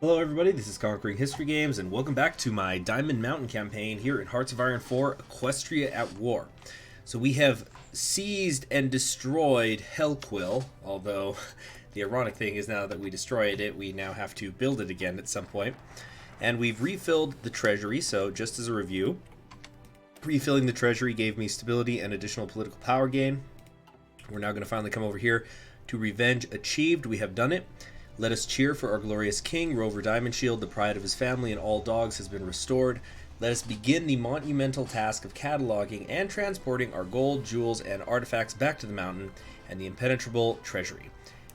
Hello everybody, this is Conquering History Games, and welcome back to my Diamond Mountain campaign here in Hearts of Iron 4, Equestria at War. So we have seized and destroyed Hellquill, although the ironic thing is now that we destroyed it, we now have to build it again at some point. And we've refilled the treasury, so just as a review, refilling the treasury gave me stability and additional political power gain. We're now going to finally come over here to Revenge Achieved. We have done it. Let us cheer for our glorious king, Rover Diamondshield, the pride of his family and all dogs has been restored. Let us begin the monumental task of cataloging and transporting our gold, jewels, and artifacts back to the mountain and the impenetrable treasury.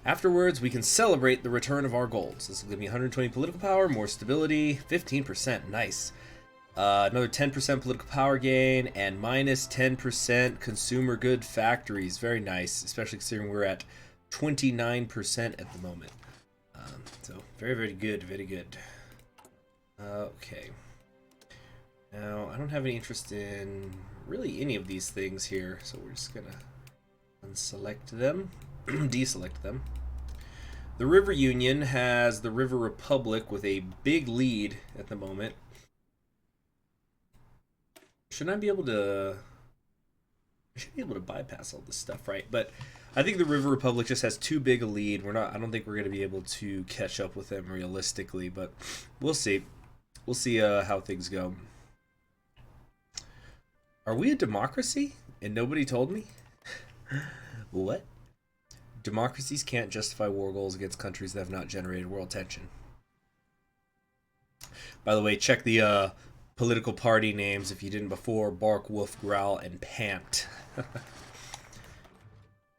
Afterwards, we can celebrate the return of our golds. This will give me 120 political power, more stability, 15%, nice. Another 10% political power gain, and minus 10% consumer good factories, very nice, especially considering we're at 29% at the moment. So, very, very good, very good. Okay. Now, I don't have any interest in really any of these things here, so we're just gonna unselect them, deselect them. The River Union has the River Republic with a big lead at the moment. Shouldn't I be able to... I should be able to bypass all this stuff, right? But I think the River Republic just has too big a lead. I don't think we're going to be able to catch up with them realistically, but we'll see. We'll see how things go. Are we a democracy? And nobody told me? What? Democracies can't justify war goals against countries that have not generated world tension. By the way, check the political party names if you didn't before. Bark, Woof, Growl, and Pant.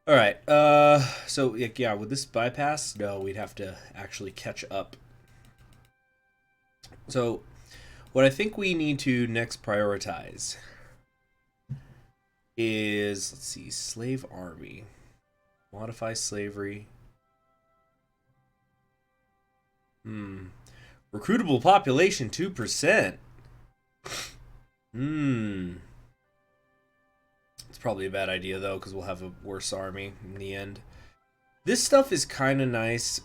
Alright, so, yeah, would this bypass? No, we'd have to actually catch up. So, what I think we need to next prioritize is, let's see, slave army. Modify slavery. Recruitable population, 2%. It's probably a bad idea, though, because we'll have a worse army in the end. This stuff is kind of nice,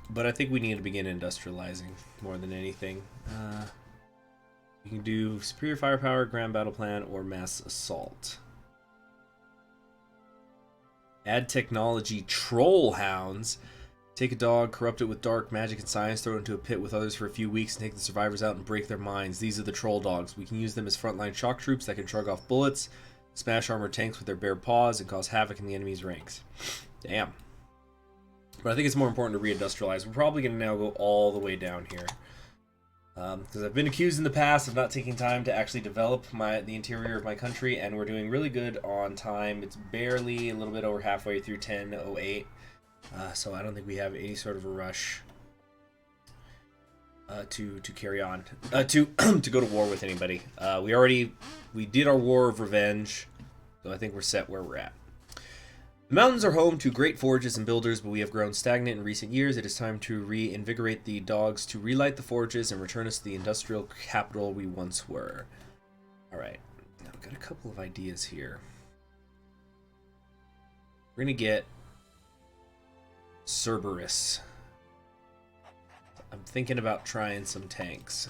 but I think we need to begin industrializing more than anything. You can do superior firepower, grand battle plan, or mass assault. Add technology, troll hounds. Take a dog, corrupt it with dark magic and science, throw it into a pit with others for a few weeks, and take the survivors out and break their minds. These are the troll dogs. We can use them as frontline shock troops that can shrug off bullets, smash armored tanks with their bare paws, and cause havoc in the enemy's ranks. Damn. But I think it's more important to reindustrialize. We're probably going to now go all the way down here. Because I've been accused in the past of not taking time to actually develop the interior of my country, and we're doing really good on time. It's barely a little bit over halfway through 10:08. So I don't think we have any sort of a rush to carry on to go to war with anybody. We did our war of revenge, so I think we're set where we're at. The mountains are home to great forges and builders, but we have grown stagnant in recent years. It is time to reinvigorate the dogs, to relight the forges, and return us to the industrial capital we once were. All right, now I've got a couple of ideas here. We're gonna get Cerberus. I'm thinking about trying some tanks.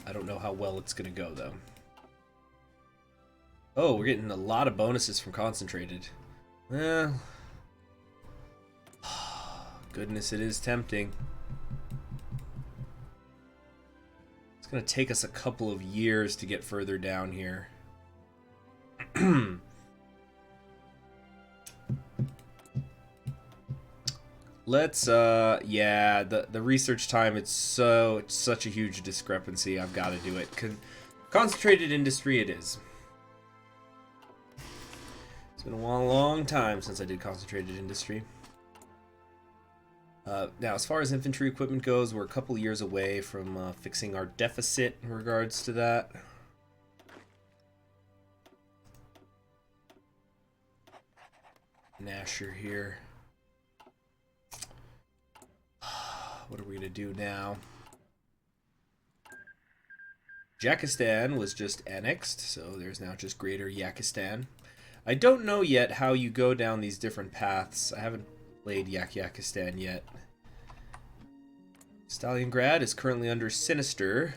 I don't know how well it's gonna go though. Oh, we're getting a lot of bonuses from concentrated. Well, goodness, it is tempting. It's gonna take us a couple of years to get further down here. Let's yeah, the research time, it's such a huge discrepancy. I've got to do it. Concentrated industry it is. It's been a long time since I did concentrated industry. Now, as far as infantry equipment goes, we're a couple years away from fixing our deficit in regards to that. Nasher here. What are we going to do now? Yakistan was just annexed, so there's now just Greater Yakistan. I don't know yet how you go down these different paths. I haven't played Yakistan yet. Stalingrad is currently under Sinister.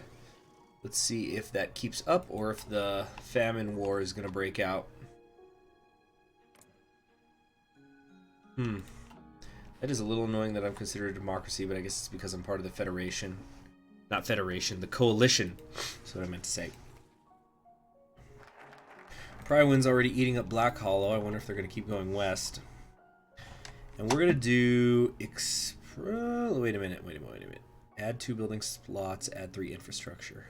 Let's see if that keeps up or if the famine war is going to break out. That is a little annoying that I'm considered a democracy, but I guess it's because I'm part of the Federation. Not Federation, the Coalition. That's what I meant to say. Prywin's already eating up Black Hollow. I wonder if they're going to keep going west. And we're going to do... Wait a minute. Add 2 building slots, add 3 infrastructure.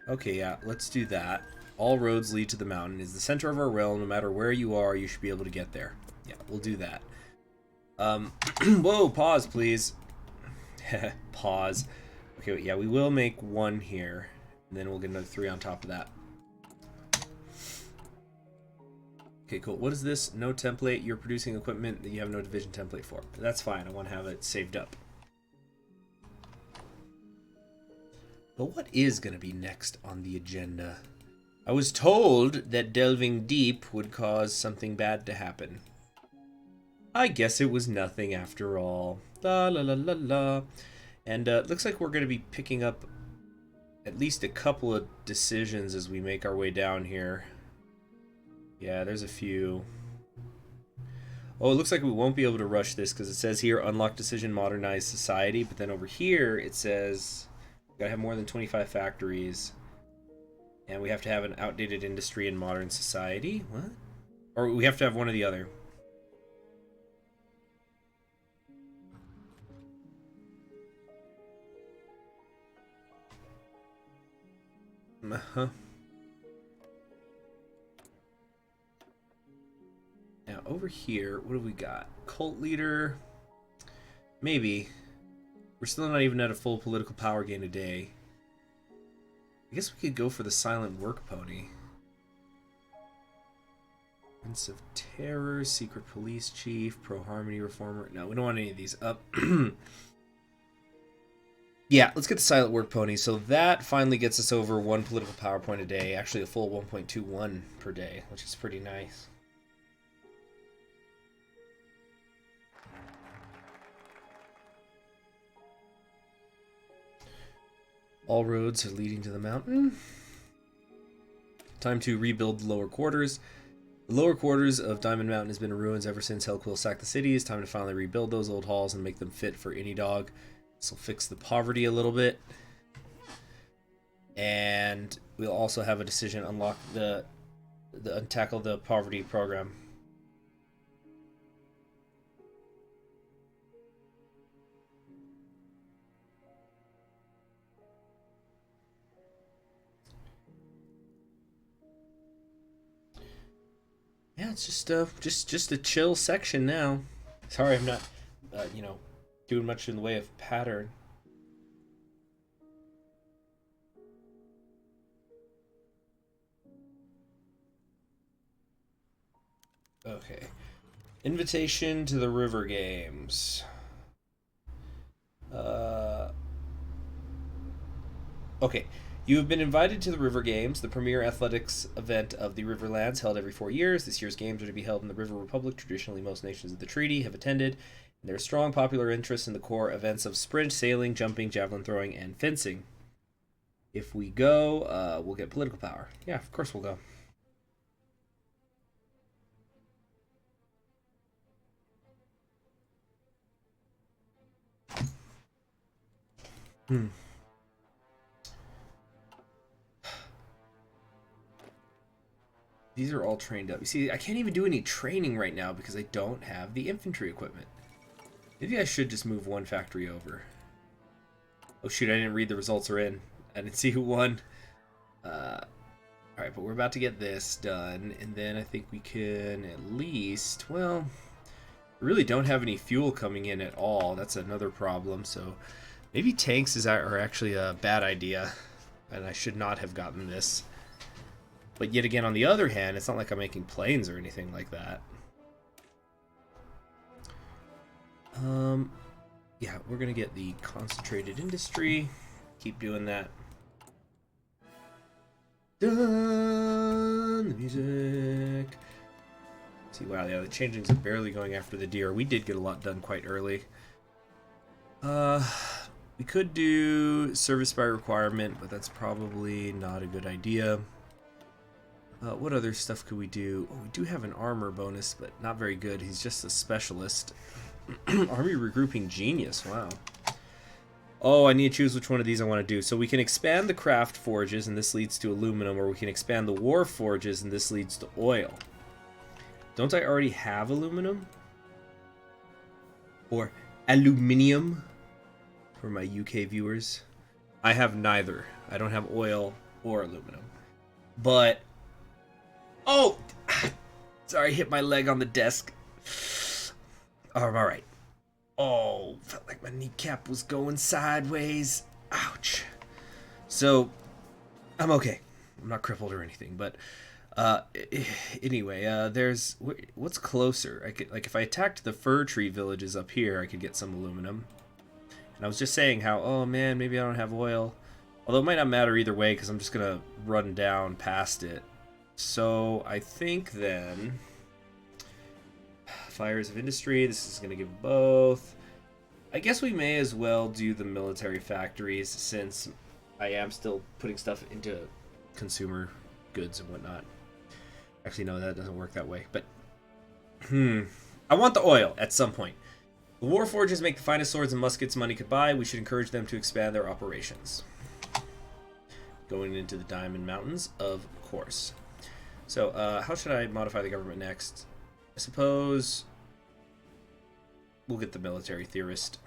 Okay, yeah, let's do that. All roads lead to the mountain. It's the center of our realm. No matter where you are, you should be able to get there. Yeah, we'll do that. Whoa, pause, please. Pause. Okay, yeah, we will make 1 here. And then we'll get another 3 on top of that. Okay, cool. What is this? No template. You're producing equipment that you have no division template for. That's fine. I want to have it saved up. But what is going to be next on the agenda? I was told that delving deep would cause something bad to happen. I guess it was nothing after all. La la la la la. And looks like we're going to be picking up at least a couple of decisions as we make our way down here. Yeah, there's a few. Oh, it looks like we won't be able to rush this because it says here, unlock decision, modernize society. But then over here, it says, we gotta have more than 25 factories. And we have to have an outdated industry in modern society. What? Or we have to have one or the other. Uh-huh. Now, over here, what have we got? Cult leader. Maybe. We're still not even at a full political power gain a day. I guess we could go for the silent work pony. Prince of Terror, secret police chief, pro-harmony reformer. No, we don't want any of these up. Yeah, let's get the silent work pony. So that finally gets us over 1 political power point a day. Actually, a full 1.21 per day, which is pretty nice. All roads are leading to the mountain. Time to rebuild the lower quarters. The lower quarters of Diamond Mountain has been in ruins ever since Hellquill sacked the city. It's time to finally rebuild those old halls and make them fit for any dog. This will fix the poverty a little bit. And we'll also have a decision unlock tackle the poverty program. Yeah, it's just a chill section now. Sorry, I'm not, doing much in the way of pattern. Okay. Invitation to the River Games. Okay. You have been invited to the River Games, the premier athletics event of the Riverlands, held every 4 years. This year's games are to be held in the River Republic. Traditionally, most nations of the treaty have attended, and there is strong popular interest in the core events of sprint, sailing, jumping, javelin throwing, and fencing. If we go, we'll get political power. Yeah, of course we'll go. These are all trained up. You see, I can't even do any training right now because I don't have the infantry equipment. Maybe I should just move 1 factory over. Oh shoot, I didn't read the results are in. I didn't see who won. Alright, but we're about to get this done, and then I think we can at least, well, we really don't have any fuel coming in at all. That's another problem, so maybe tanks are actually a bad idea, and I should not have gotten this. But yet again, on the other hand, it's not like I'm making planes or anything like that. Yeah, we're gonna get the concentrated industry. Keep doing that. Done the music. See, wow, yeah, the changelings are barely going after the deer. We did get a lot done quite early. We could do service by requirement, but that's probably not a good idea. What other stuff could we do? Oh, we do have an armor bonus, but not very good. He's just a specialist. Army regrouping genius, wow. Oh, I need to choose which one of these I want to do. So we can expand the craft forges, and this leads to aluminum, or we can expand the war forges, and this leads to oil. Don't I already have aluminum? Or aluminium? For my UK viewers. I have neither. I don't have oil or aluminum. But... Oh! Sorry, I hit my leg on the desk. I'm alright. Oh, felt like my kneecap was going sideways. Ouch. So, I'm okay. I'm not crippled or anything, but anyway, there's what's closer? I could, like, if I attacked the fir tree villages up here, I could get some aluminum. And I was just saying how, oh man, maybe I don't have oil. Although it might not matter either way because I'm just gonna run down past it. So I think then fires of industry, this is gonna give both. I guess we may as well do the military factories since I am still putting stuff into consumer goods and whatnot. Actually, no, that doesn't work that way. But I want the oil at some point. The war forges make the finest swords and muskets money could buy. We should encourage them to expand their operations. Going into the Diamond Mountains, of course. So, how should I modify the government next? I suppose we'll get the military theorist.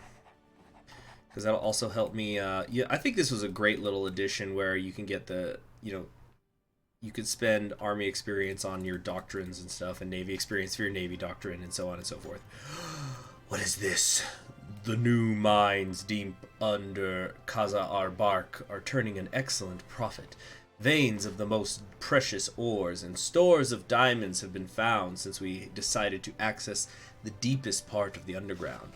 Because that'll also help me. Yeah, I think this was a great little addition where you can get the, you could spend army experience on your doctrines and stuff, and navy experience for your navy doctrine, and so on and so forth. What is this? The new mines deep under Kaza Bark are turning an excellent profit. Veins of the most precious ores and stores of diamonds have been found since we decided to access the deepest part of the underground.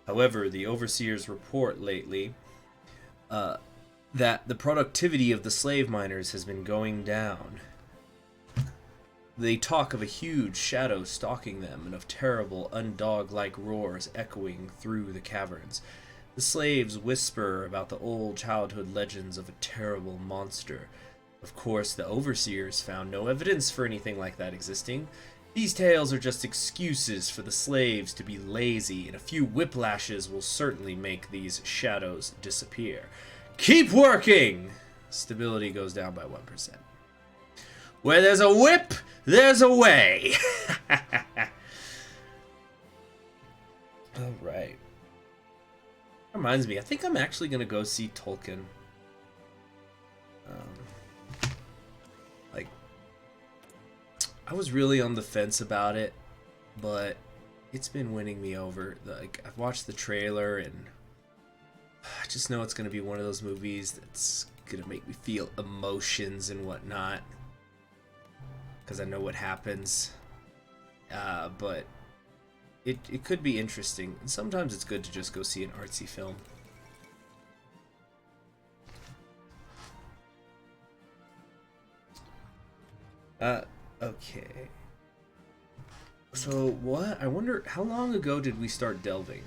However, the overseers report lately that the productivity of the slave miners has been going down. They talk of a huge shadow stalking them and of terrible, undog-like roars echoing through the caverns. The slaves whisper about the old childhood legends of a terrible monster. Of course, the overseers found no evidence for anything like that existing. These tales are just excuses for the slaves to be lazy, and a few whiplashes will certainly make these shadows disappear. Keep working! Stability goes down by 1%. Where there's a whip, there's a way! Alright. Reminds me, I think I'm actually going to go see Tolkien. I was really on the fence about it, but it's been winning me over. Like, I've watched the trailer, and I just know it's going to be one of those movies that's going to make me feel emotions and whatnot, because I know what happens. But it could be interesting. And sometimes it's good to just go see an artsy film. Okay. So what? I wonder, how long ago did we start delving?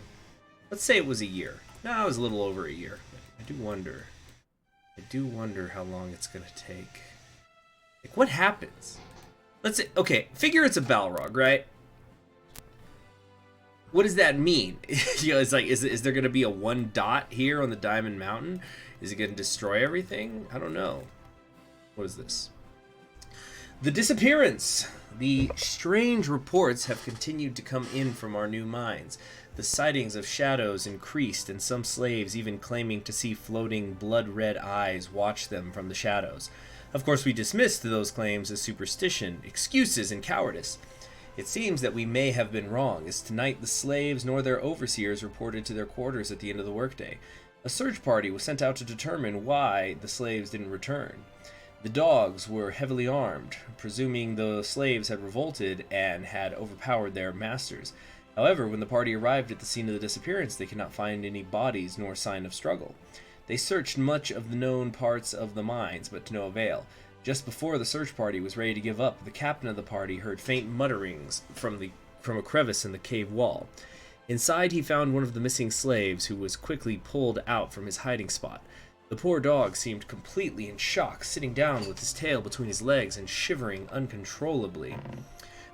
Let's say it was a year. No, it was a little over a year. I do wonder how long it's gonna take. Like, what happens? Let's say, okay, figure it's a Balrog, right? What does that mean? It's like, is there gonna be a one dot here on the Diamond Mountain? Is it gonna destroy everything? I don't know. What is this? The disappearance! The strange reports have continued to come in from our new mines. The sightings of shadows increased, and some slaves even claiming to see floating blood-red eyes watch them from the shadows. Of course, we dismissed those claims as superstition, excuses, and cowardice. It seems that we may have been wrong, as tonight the slaves nor their overseers reported to their quarters at the end of the workday. A search party was sent out to determine why the slaves didn't return. The dogs were heavily armed, presuming the slaves had revolted and had overpowered their masters. However, when the party arrived at the scene of the disappearance, they could not find any bodies nor sign of struggle. They searched much of the known parts of the mines, but to no avail. Just before the search party was ready to give up, the captain of the party heard faint mutterings from a crevice in the cave wall. Inside, he found one of the missing slaves, who was quickly pulled out from his hiding spot. The poor dog seemed completely in shock, sitting down with his tail between his legs and shivering uncontrollably.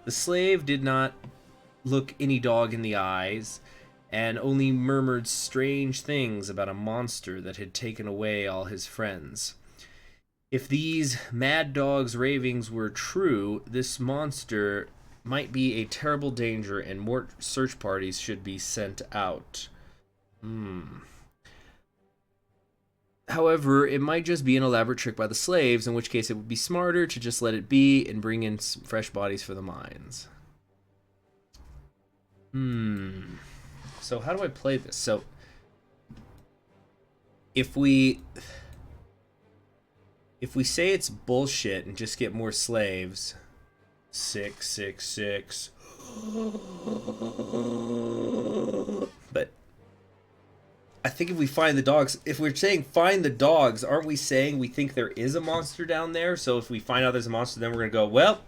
The slave did not look any dog in the eyes, and only murmured strange things about a monster that had taken away all his friends. If these mad dog's ravings were true, this monster might be a terrible danger and more search parties should be sent out. However, it might just be an elaborate trick by the slaves, in which case it would be smarter to just let it be and bring in some fresh bodies for the mines. So how do I play this? So if we say it's bullshit and just get more slaves, 666. But I think if we find the dogs, if we're saying find the dogs, aren't we saying we think there is a monster down there? So if we find out there's a monster, then we're gonna go, well,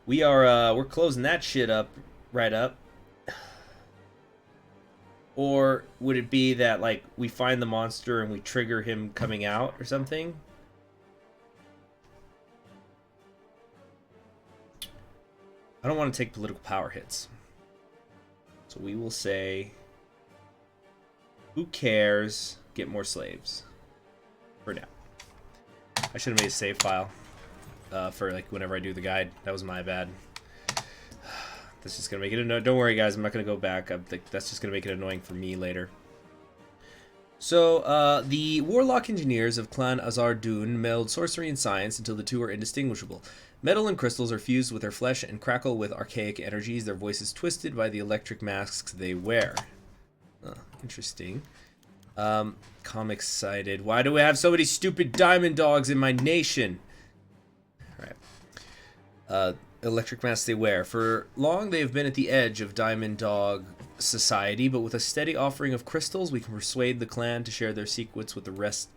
we're closing that shit up right up. Or would it be that, like, we find the monster and we trigger him coming out or something? I don't want to take political power hits. So we will say, who cares? Get more slaves. For now. I should have made a save file for, like, whenever I do the guide. That was my bad. That's just going to make it annoying. Don't worry, guys. I'm not going to go back. That's just going to make it annoying for me later. So, the warlock engineers of Clan Azar-Dun meld sorcery and science until the two are indistinguishable. Metal and crystals are fused with their flesh and crackle with archaic energies, their voices twisted by the electric masks they wear. Interesting. Comic cited. Why do we have so many stupid diamond dogs in my nation? Alright. Electric masks they wear. For long, they have been at the edge of Diamond Dog society, but with a steady offering of crystals, we can persuade the clan to share their secrets with the rest.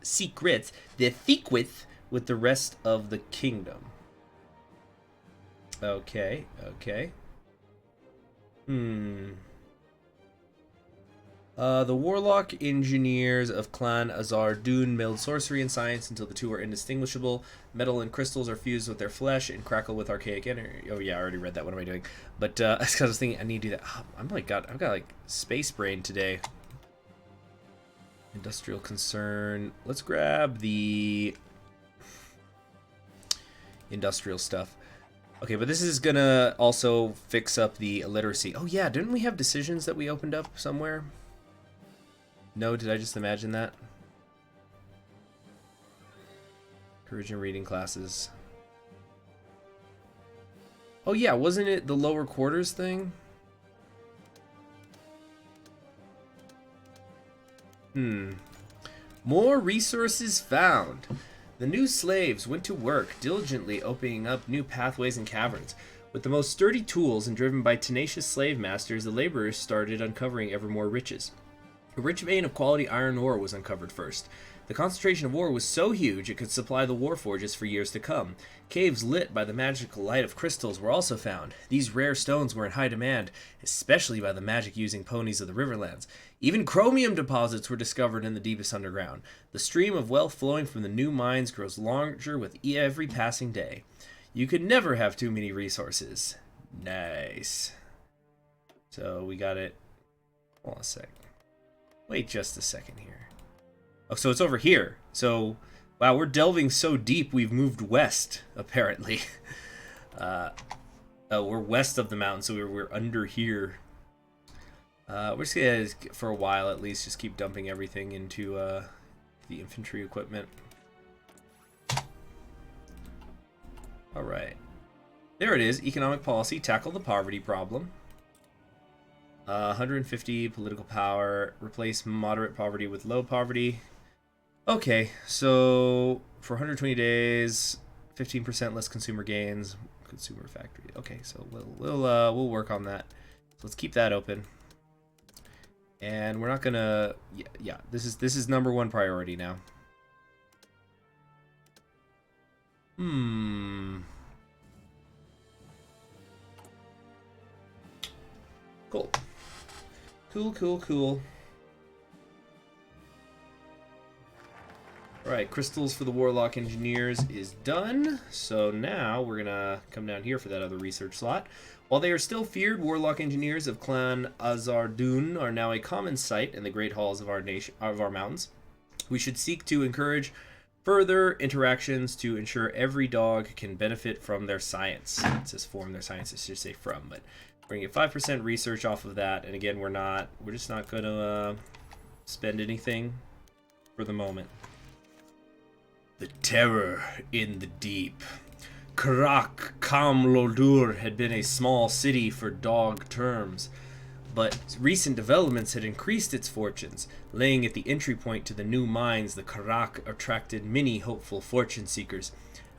With the rest of the kingdom. Okay. The warlock engineers of Clan Azar-Dun meld sorcery and science until the two are indistinguishable. Metal and crystals are fused with their flesh and crackle with archaic energy. Oh yeah, I already read that. What am I doing? But I was thinking I need to do that. Oh, I've got like space brain today. Industrial concern. Let's grab the industrial stuff. Okay, but this is gonna also fix up the illiteracy. Oh yeah, didn't we have decisions that we opened up somewhere? No, did I just imagine that? Courage and reading classes. Oh yeah, wasn't it the lower quarters thing? More resources found. The new slaves went to work, diligently opening up new pathways and caverns. With the most sturdy tools and driven by tenacious slave masters, the laborers started uncovering ever more riches. A rich vein of quality iron ore was uncovered first. The concentration of ore was so huge it could supply the war forges for years to come. Caves lit by the magical light of crystals were also found. These rare stones were in high demand, especially by the magic-using ponies of the Riverlands. Even chromium deposits were discovered in the deepest underground. The stream of wealth flowing from the new mines grows larger with every passing day. You could never have too many resources. Nice. So we got it. Hold on a sec. Wait just a second here. Oh, so it's over here. So, wow, we're delving so deep we've moved west, apparently. Oh, we're west of the mountain, so we're under here. We're just gonna, for a while at least, just keep dumping everything into the infantry equipment. Alright. There it is. Economic policy. Tackle the poverty problem. 150 political power. Replace moderate poverty with low poverty. Okay, so for 120 days, 15% less consumer gains. Consumer factory. Okay, so we'll work on that. So let's keep that open. And we're not gonna. Yeah. This is number one priority now. Hmm. Cool. Cool, cool, cool. Alright, crystals for the Warlock Engineers is done. So now we're gonna come down here for that other research slot. While they are still feared, Warlock Engineers of Clan Azardun are now a common sight in the great halls of our mountains. We should seek to encourage further interactions to ensure every dog can benefit from their science. It says form their science, it should say from, but we're gonna get 5% research off of that. And again, we're just not gonna spend anything for the moment. The terror in the deep. Karak Kamlodur had been a small city for dog terms, but recent developments had increased its fortunes. Laying at the entry point to the new mines, the Karak attracted many hopeful fortune seekers.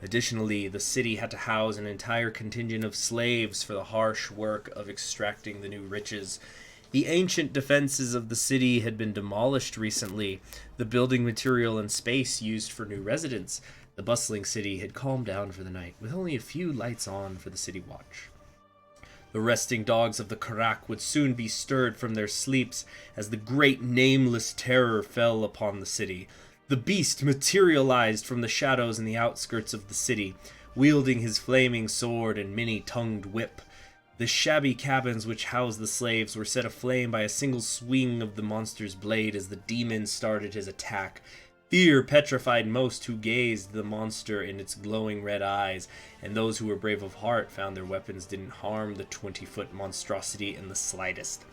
Additionally, the city had to house an entire contingent of slaves for the harsh work of extracting the new riches. The ancient defenses of the city had been demolished recently, the building material and space used for new residents. The bustling city had calmed down for the night, with only a few lights on for the city watch. The resting dogs of the Karak would soon be stirred from their sleeps as the great nameless terror fell upon the city. The beast materialized from the shadows in the outskirts of the city, wielding his flaming sword and many-tongued whip. The shabby cabins which housed the slaves were set aflame by a single swing of the monster's blade as the demon started his attack. Fear petrified most who gazed the monster in its glowing red eyes, and those who were brave of heart found their weapons didn't harm the 20-foot monstrosity in the slightest.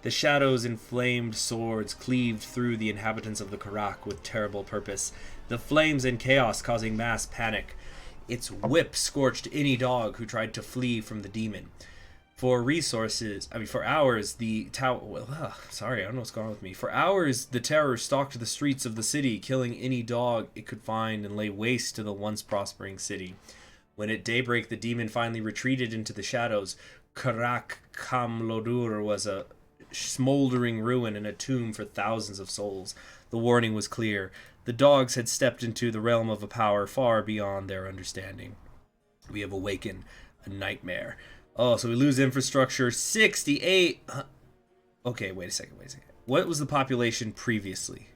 The shadows and flamed swords cleaved through the inhabitants of the Karak with terrible purpose, the flames and chaos causing mass panic. Its whip scorched any dog who tried to flee from the demon. For hours, the tower... sorry, I don't know what's going on with me. For hours, the terror stalked the streets of the city, killing any dog it could find and lay waste to the once prospering city. When at daybreak the demon finally retreated into the shadows, Karak Kamlodur was a smoldering ruin and a tomb for thousands of souls. The warning was clear. The dogs had stepped into the realm of a power far beyond their understanding. We have awakened a nightmare. Oh, so we lose infrastructure. 68. Okay, wait a second. What was the population previously?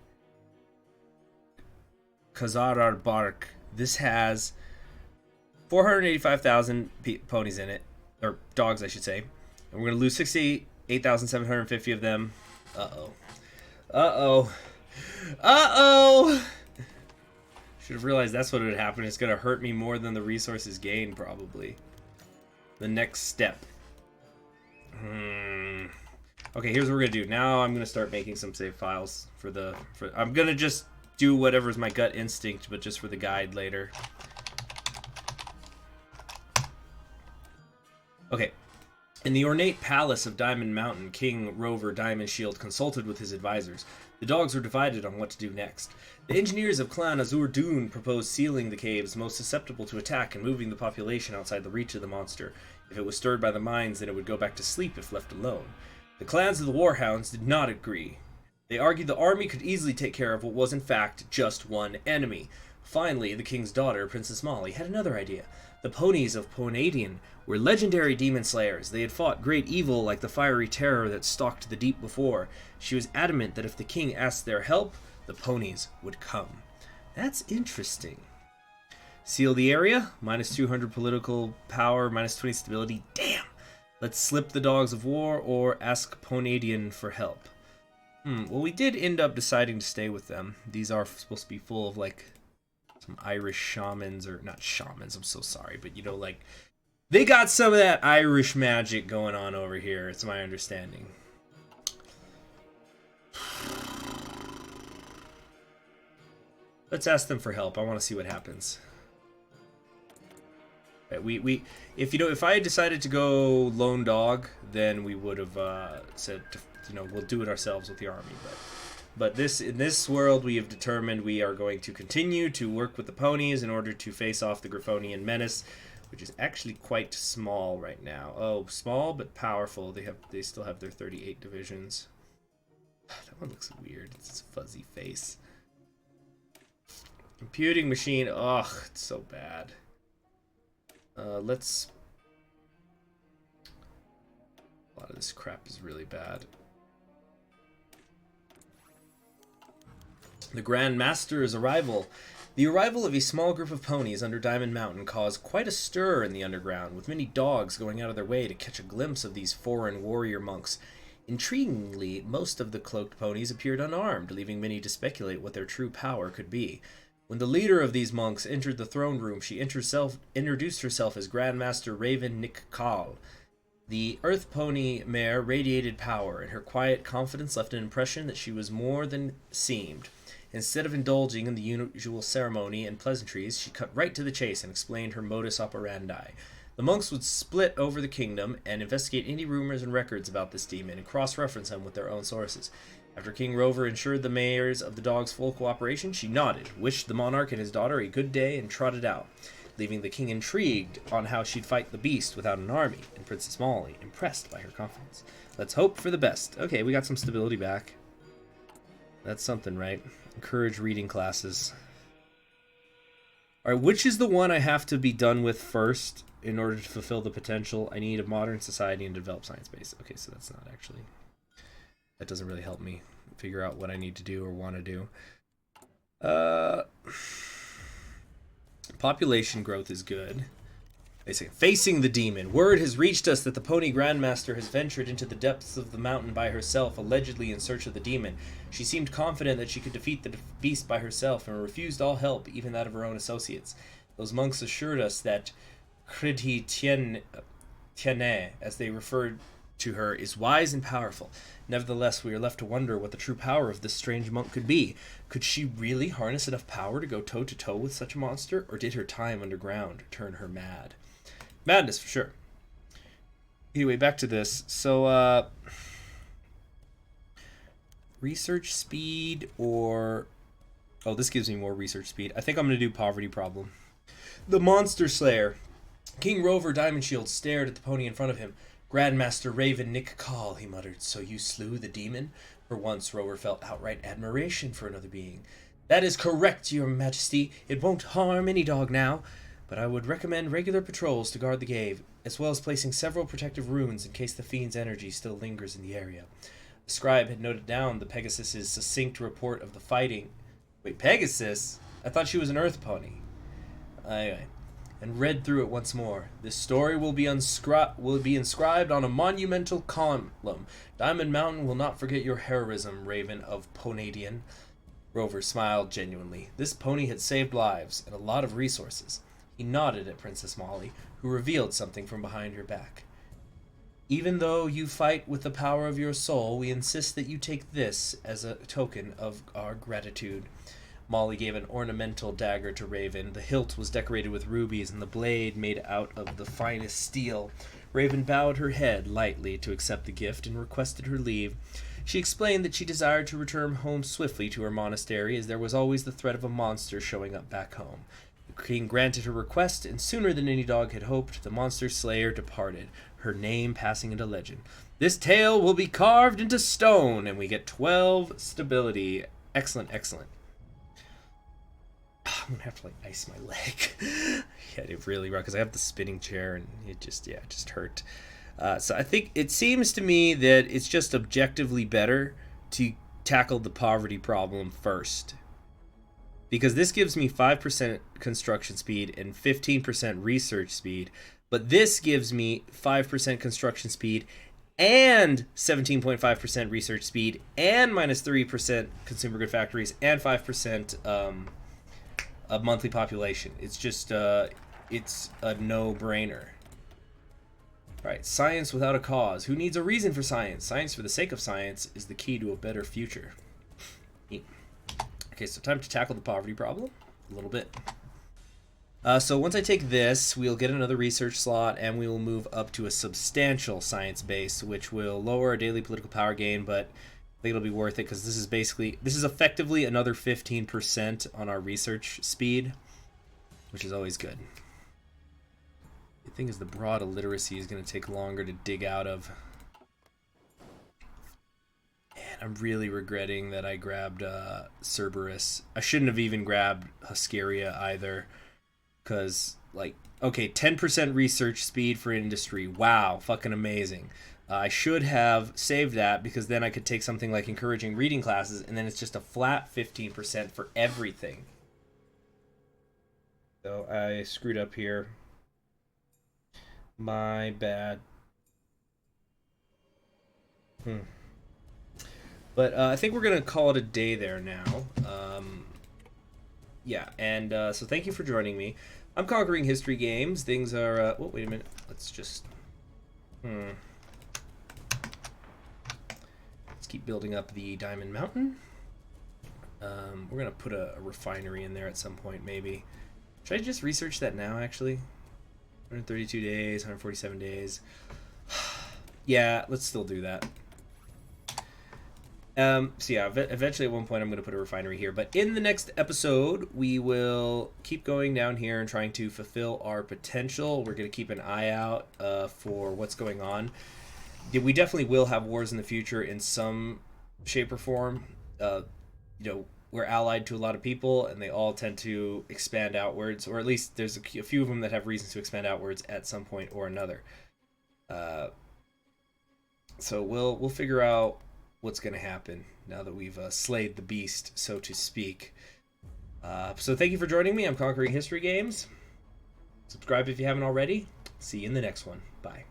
Kazarar Bark. This has 485,000 ponies in it. Or dogs, I should say. And we're going to lose 68,750 of them. Uh-oh. Should have realized that's what would happen. It's going to hurt me more than the resources gained, probably. The next step. Okay, here's what we're gonna do. Now I'm gonna start making some save files I'm gonna just do whatever's my gut instinct, but just for the guide later. Okay. In the ornate palace of Diamond Mountain, King Rover Diamond Shield consulted with his advisors. The dogs were divided on what to do next. The engineers of Clan Azur Dun proposed sealing the caves most susceptible to attack and moving the population outside the reach of the monster. If it was stirred by the mines, then it would go back to sleep if left alone. The clans of the Warhounds did not agree. They argued the army could easily take care of what was in fact just one enemy. Finally, the king's daughter, Princess Molly, had another idea. The ponies of Ponadian were legendary demon slayers. They had fought great evil like the fiery terror that stalked the deep before. She was adamant that if the king asked their help, the ponies would come. That's interesting. Seal the area. Minus 200 political power, minus 20 stability. Damn! Let's slip the dogs of war or ask Ponadian for help. Well, we did end up deciding to stay with them. These are supposed to be full of, like, some Irish shamans, or not shamans, I'm so sorry, but, you know, like, they got some of that Irish magic going on over here, it's my understanding. Let's ask them for help. I want to see what happens. If I had decided to go lone dog, then we would have said, we'll do it ourselves with the army. But in this world, we have determined we are going to continue to work with the ponies in order to face off the Griffonian menace, which is actually quite small right now. Oh, small but powerful. They still have their 38 divisions. That one looks weird. It's a fuzzy face. Computing machine. Ugh, it's so bad. Let's... A lot of this crap is really bad. The Grand Master's arrival. The arrival of a small group of ponies under Diamond Mountain caused quite a stir in the underground, with many dogs going out of their way to catch a glimpse of these foreign warrior monks. Intriguingly, most of the cloaked ponies appeared unarmed, leaving many to speculate what their true power could be. When the leader of these monks entered the throne room, she introduced herself as Grandmaster Raven Nickal. The Earth Pony mare radiated power, and her quiet confidence left an impression that she was more than seemed. Instead of indulging in the usual ceremony and pleasantries, she cut right to the chase and explained her modus operandi. The monks would split over the kingdom and investigate any rumors and records about this demon and cross-reference them with their own sources. After King Rover ensured the mayors of the dog's full cooperation, she nodded, wished the monarch and his daughter a good day, and trotted out, leaving the king intrigued on how she'd fight the beast without an army, and Princess Molly impressed by her confidence. Let's hope for the best. Okay, we got some stability back. That's something, right? Encourage reading classes. Alright, which is the one I have to be done with first in order to fulfill the potential? I need a modern society and develop science base. Okay, so that's not actually... That doesn't really help me figure out what I need to do or want to do. Population growth is good. They say, facing the demon. Word has reached us that the Pony Grandmaster has ventured into the depths of the mountain by herself, allegedly in search of the demon. She seemed confident that she could defeat the beast by herself and refused all help, even that of her own associates. Those monks assured us that Kriti Tiene, as they referred to her, is wise and powerful. Nevertheless, we are left to wonder what the true power of this strange monk could be. Could she really harness enough power to go toe-to-toe with such a monster, or did her time underground turn her mad? Madness, for sure. Anyway, back to this. So, research speed or... Oh, this gives me more research speed. I think I'm going to do poverty problem. The Monster Slayer. King Rover Diamondshield stared at the pony in front of him. Grandmaster Raven Nick Call, he muttered. So you slew the demon? For once, Rover felt outright admiration for another being. That is correct, your majesty. It won't harm any dog now. But I would recommend regular patrols to guard the cave, as well as placing several protective runes in case the fiend's energy still lingers in the area. The scribe had noted down the Pegasus's succinct report of the fighting. Wait, Pegasus? I thought she was an earth pony. Anyway, and read through it once more. This story will be inscribed on a monumental column. Diamond Mountain will not forget your heroism, Raven of Ponadian. Rover smiled genuinely. This pony had saved lives and a lot of resources. He nodded at Princess Molly, who revealed something from behind her back. Even though you fight with the power of your soul, we insist that you take this as a token of our gratitude. Molly gave an ornamental dagger to Raven. The hilt was decorated with rubies and the blade made out of the finest steel. Raven bowed her head lightly to accept the gift and requested her leave. She explained that she desired to return home swiftly to her monastery, as there was always the threat of a monster showing up back home. The king granted her request, and sooner than any dog had hoped, the monster slayer departed, her name passing into legend. This tale will be carved into stone, and we get 12 stability. Excellent, excellent. I'm gonna have to ice my leg. Yeah, it really rough because I have the spinning chair and it just hurt. So I think it seems to me that it's just objectively better to tackle the poverty problem first, because this gives me 5% construction speed and 15% research speed, but this gives me 5% construction speed and 17.5% research speed and minus 3% consumer good factories and 5% of monthly population. It's just it's a no-brainer. Right, science without a cause. Who needs a reason for science? Science for the sake of science is the key to a better future. Okay, so time to tackle the poverty problem a little bit. So once I take this, we'll get another research slot, and we will move up to a substantial science base, which will lower our daily political power gain, but I think it'll be worth it, because this is effectively another 15% on our research speed, which is always good. The thing is, the broad illiteracy is going to take longer to dig out of. And I'm really regretting that I grabbed Cerberus. I shouldn't have even grabbed Huscaria either, because like, okay, 10% research speed for industry. Wow, fucking amazing. I should have saved that because then I could take something like encouraging reading classes, and then it's just a flat 15% for everything. So I screwed up here. My bad. But I think we're going to call it a day there now. Yeah, and so thank you for joining me. I'm Conquering History Games. Things are... oh, wait a minute. Let's just... Let's keep building up the Diamond Mountain. We're going to put a refinery in there at some point, maybe. Should I just research that now, actually? 132 days, 147 days. Yeah, let's still do that. So yeah, eventually at one point I'm going to put a refinery here. But in the next episode, we will keep going down here and trying to fulfill our potential. We're going to keep an eye out for what's going on. We definitely will have wars in the future in some shape or form. You know, we're allied to a lot of people, and they all tend to expand outwards, or at least there's a few of them that have reasons to expand outwards at some point or another. So we'll figure out what's going to happen now that we've slayed the beast, so to speak. So thank you for joining me. I'm Conquering History Games. Subscribe if you haven't already. See you in the next one. Bye.